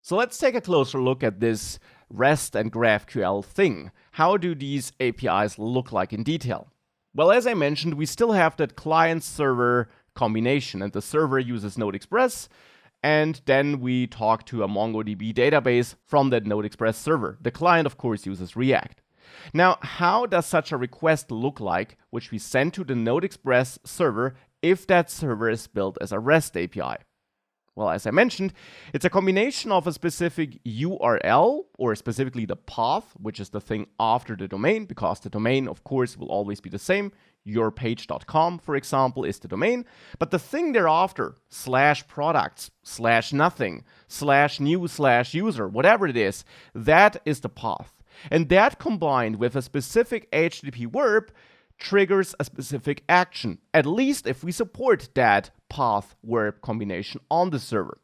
So let's take a closer look at this REST and GraphQL thing. How do these APIs look like in detail? Well, as I mentioned, we still have that client-server combination, and the server uses Node-Express, and then we talk to a MongoDB database from that Node-Express server. The client, of course, uses React. Now, how does such a request look like, which we send to the Node-Express server if that server is built as a REST API? Well, as I mentioned, it's a combination of a specific URL, or specifically the path, which is the thing after the domain, because the domain, of course, will always be the same. Yourpage.com, for example, is the domain. But the thing thereafter, /products, /nothing, /new, /user, whatever it is, that is the path. And that combined with a specific HTTP verb triggers a specific action, at least if we support that path verb combination on the server.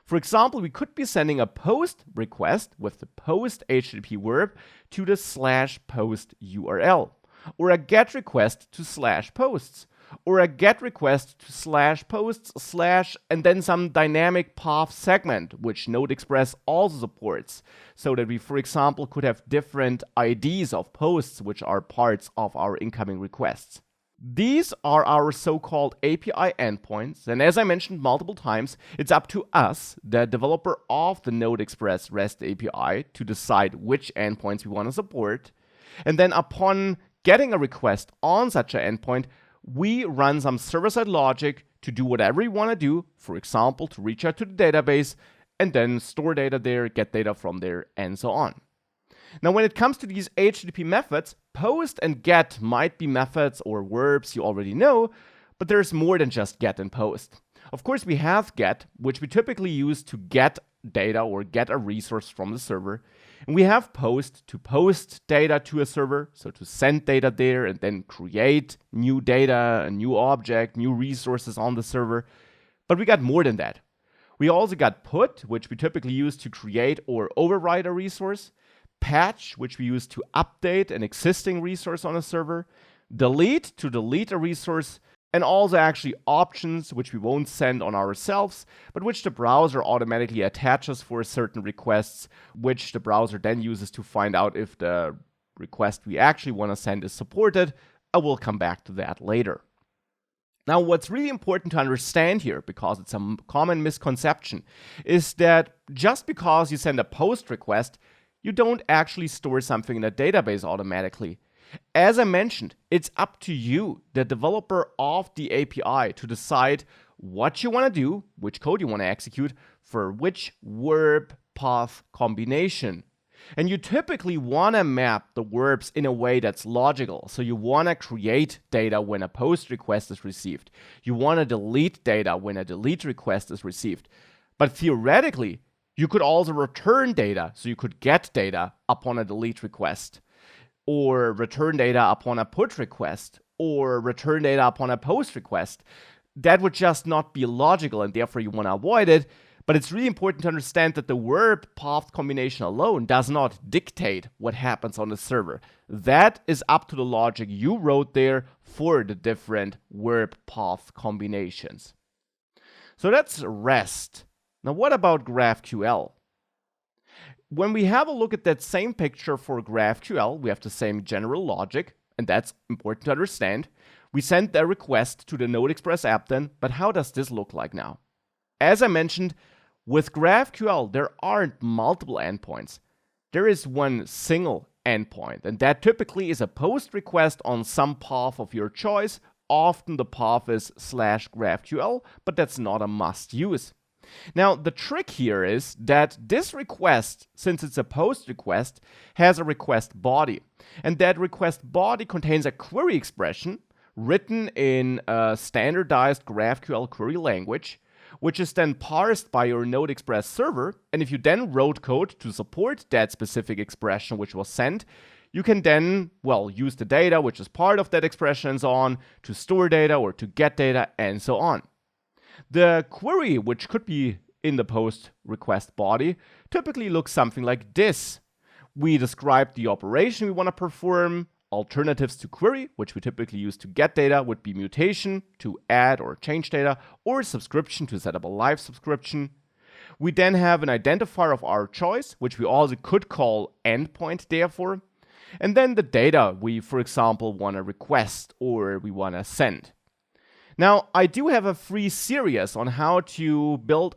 For example, we could be sending a post request with the post HTTP verb to the /post URL, or a get request to /posts, or a get request to /posts/ and then some dynamic path segment, which Node-Express also supports, so that we, for example, could have different IDs of posts which are parts of our incoming requests. These are our so-called API endpoints, and as I mentioned multiple times, it's up to us, the developer of the Node-Express REST API, to decide which endpoints we want to support. And then upon getting a request on such an endpoint, we run some server-side logic to do whatever we want to do, for example, to reach out to the database and then store data there, get data from there, and so on. Now, when it comes to these HTTP methods, post and get might be methods or verbs you already know, but there's more than just get and post. Of course, we have get, which we typically use to get data or get a resource from the server. And we have post to post data to a server, so to send data there and then create new data, a new object, new resources on the server. But we got more than that. We also got put, which we typically use to create or override a resource, patch, which we use to update an existing resource on a server, delete to delete a resource, and also actually options, which we won't send on ourselves, but which the browser automatically attaches for certain requests, which the browser then uses to find out if the request we actually want to send is supported. I will come back to that later. Now, what's really important to understand here, because it's a common misconception, is that just because you send a post request, you don't actually store something in a database automatically. As I mentioned, it's up to you, the developer of the API, to decide what you want to do, which code you want to execute, for which verb path combination. And you typically want to map the verbs in a way that's logical. So you want to create data when a post request is received. You want to delete data when a delete request is received. But theoretically, you could also return data, so you could get data upon a delete request, or return data upon a put request, or return data upon a post request. That would just not be logical, and therefore you want to avoid it. But it's really important to understand that the verb path combination alone does not dictate what happens on the server. That is up to the logic you wrote there for the different verb path combinations. So that's REST. Now, what about GraphQL? When we have a look at that same picture for GraphQL, we have the same general logic, and that's important to understand. We send a request to the Node-Express app then, but how does this look like now? As I mentioned, with GraphQL, there aren't multiple endpoints. There is one single endpoint, and that typically is a post request on some path of your choice. Often the path is /GraphQL, but that's not a must use. Now, the trick here is that this request, since it's a post request, has a request body. And that request body contains a query expression written in a standardized GraphQL query language, which is then parsed by your Node-Express server. And if you then wrote code to support that specific expression which was sent, you can then, use the data, which is part of that expression and so on, to store data or to get data and so on. The query, which could be in the post request body, typically looks something like this. We describe the operation we want to perform. Alternatives to query, which we typically use to get data, would be mutation to add or change data, or subscription to set up a live subscription. We then have an identifier of our choice, which we also could call endpoint therefore. And then the data we, for example, want to request or we want to send. Now, I do have a free series on how to build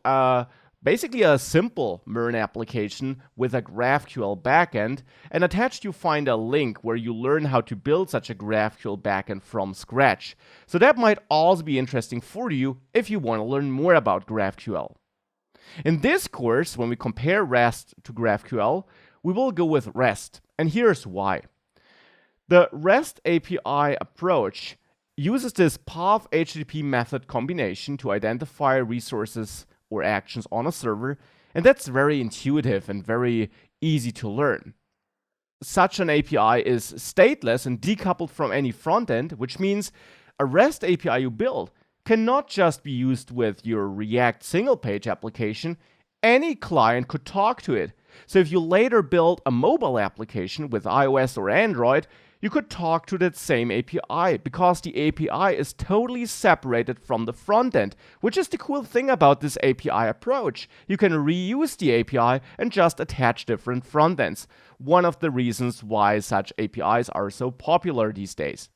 basically a simple MERN application with a GraphQL backend, and attached you find a link where you learn how to build such a GraphQL backend from scratch. So that might also be interesting for you if you want to learn more about GraphQL. In this course, when we compare REST to GraphQL, we will go with REST, and here's why. The REST API approach uses this path HTTP method combination to identify resources or actions on a server, and that's very intuitive and very easy to learn. Such an API is stateless and decoupled from any frontend, which means a REST API you build cannot just be used with your React single-page application. Any client could talk to it. So if you later build a mobile application with iOS or Android, you could talk to that same API because the API is totally separated from the front end, which is the cool thing about this API approach. You can reuse the API and just attach different front ends. One of the reasons why such APIs are so popular these days.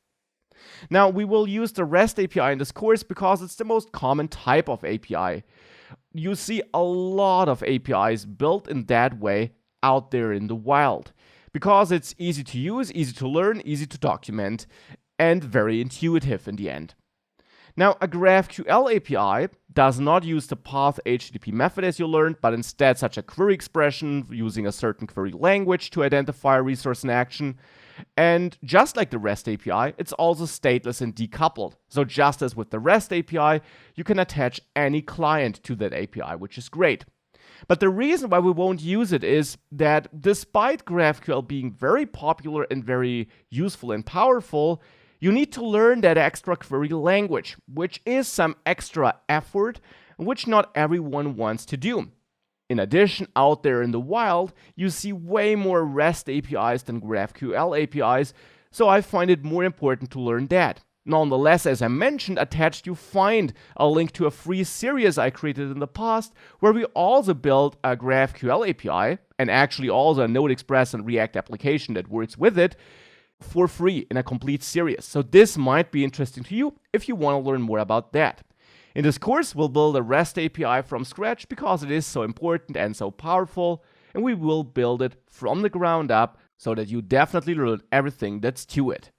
Now, we will use the REST API in this course because it's the most common type of API. You see a lot of APIs built in that way out there in the wild, because it's easy to use, easy to learn, easy to document, and very intuitive in the end. Now, a GraphQL API does not use the path HTTP method as you learned, but instead such a query expression using a certain query language to identify a resource in action. And just like the REST API, it's also stateless and decoupled. So just as with the REST API, you can attach any client to that API, which is great. But the reason why we won't use it is that despite GraphQL being very popular and very useful and powerful, you need to learn that extra query language, which is some extra effort, which not everyone wants to do. In addition, out there in the wild, you see way more REST APIs than GraphQL APIs, so I find it more important to learn that. Nonetheless, as I mentioned, attached you find a link to a free series I created in the past, where we also built a GraphQL API, and actually also a Node.Express and React application that works with it, for free in a complete series. So this might be interesting to you if you want to learn more about that. In this course, we'll build a REST API from scratch because it is so important and so powerful, and we will build it from the ground up so that you definitely learn everything that's to it.